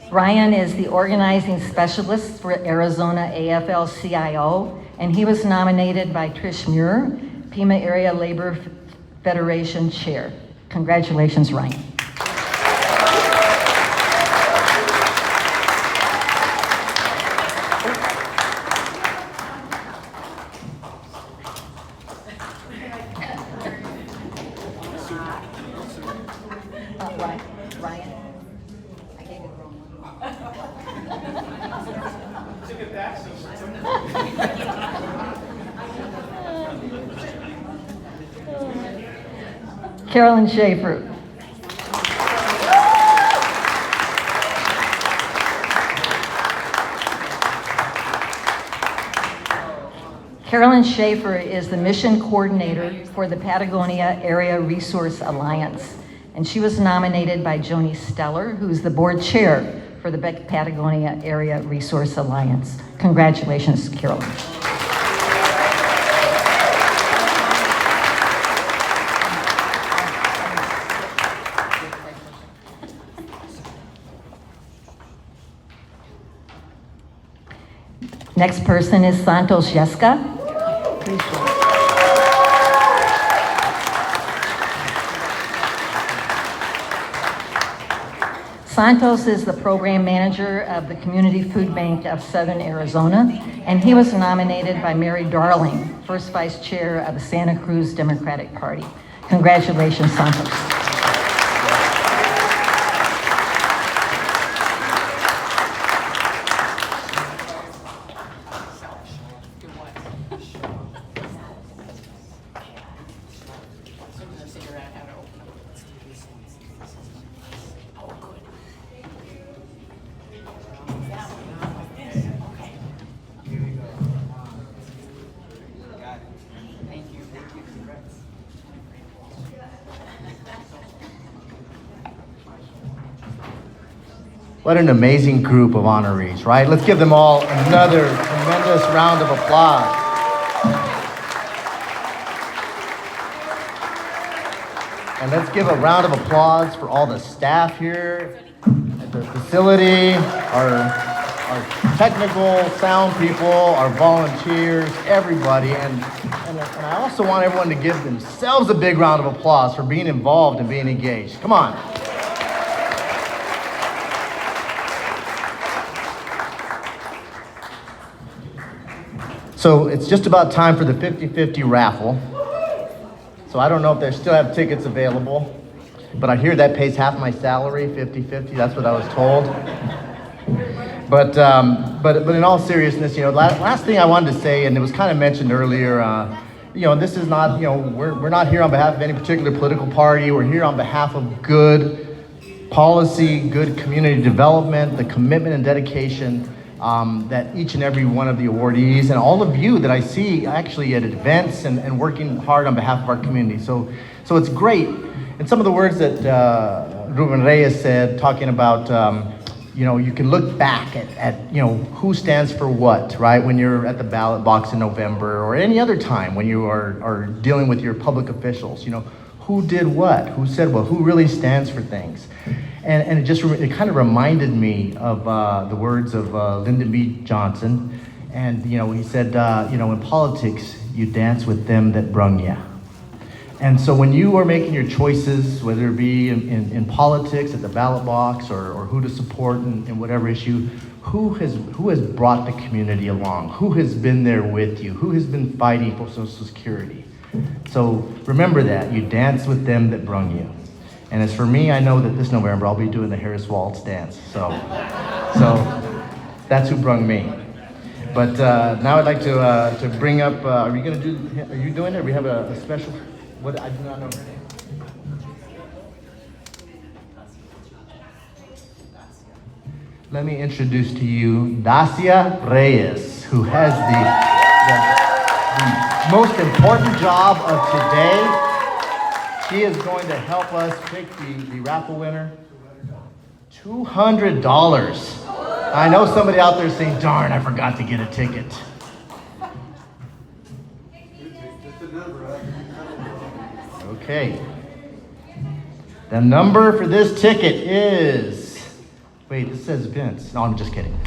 Ryan is the organizing specialist for Arizona AFL-CIO, and he was nominated by Trish Muir, Pima Area Labor Federation Chair. Congratulations, Ryan. Ryan. I gave it the wrong one. Carolyn Schaefer. Carolyn Schaefer is the mission coordinator for the Patagonia Area Resource Alliance, and she was nominated by Joni Steller, who's the board chair for the Patagonia Area Resource Alliance. Congratulations, Carolyn. Next person is Santos Yesca. Santos is the program manager of the Community Food Bank of Southern Arizona, and he was nominated by Mary Darling, first vice chair of the Santa Cruz Democratic Party. Congratulations, Santos. What an amazing group of honorees, right? Let's give them all another tremendous round of applause. And let's give a round of applause for all the staff here at the facility, our technical sound people, our volunteers, everybody. And I also want everyone to give themselves a big round of applause for being involved and being engaged. Come on. So it's just about time for the 50-50 raffle. So I don't know if they still have tickets available, but I hear that pays half my salary, 50-50, that's what I was told. But in all seriousness, last thing I wanted to say, and it was kind of mentioned earlier, this is not, we're not here on behalf of any particular political party. We're here on behalf of good policy, good community development, the commitment and dedication that each and every one of the awardees and all of you that I see actually at events and working hard on behalf of our community. So it's great. And some of the words that Ruben Reyes said, talking about you can look back at who stands for what, right? When you're at the ballot box in November or any other time when you are dealing with your public officials, who did what, who said what, who really stands for things. And it kind of reminded me of the words of Lyndon B. Johnson. And, he said, in politics, you dance with them that brung ya. And so when you are making your choices, whether it be in politics, at the ballot box, or who to support in whatever issue, who has brought the community along? Who has been there with you? Who has been fighting for Social Security? So remember that. You dance with them that brung you. And as for me, I know that this November I'll be doing the Harris Waltz dance. So that's who brung me. But now I'd like to bring up, are you doing it? We have a special... What, I do not know her name. Let me introduce to you Dacia Reyes, who has the most important job of today. She is going to help us pick the raffle winner. $200. I know somebody out there saying, darn, I forgot to get a ticket. Okay. The number for this ticket is, wait, this says Vince. No, I'm just kidding.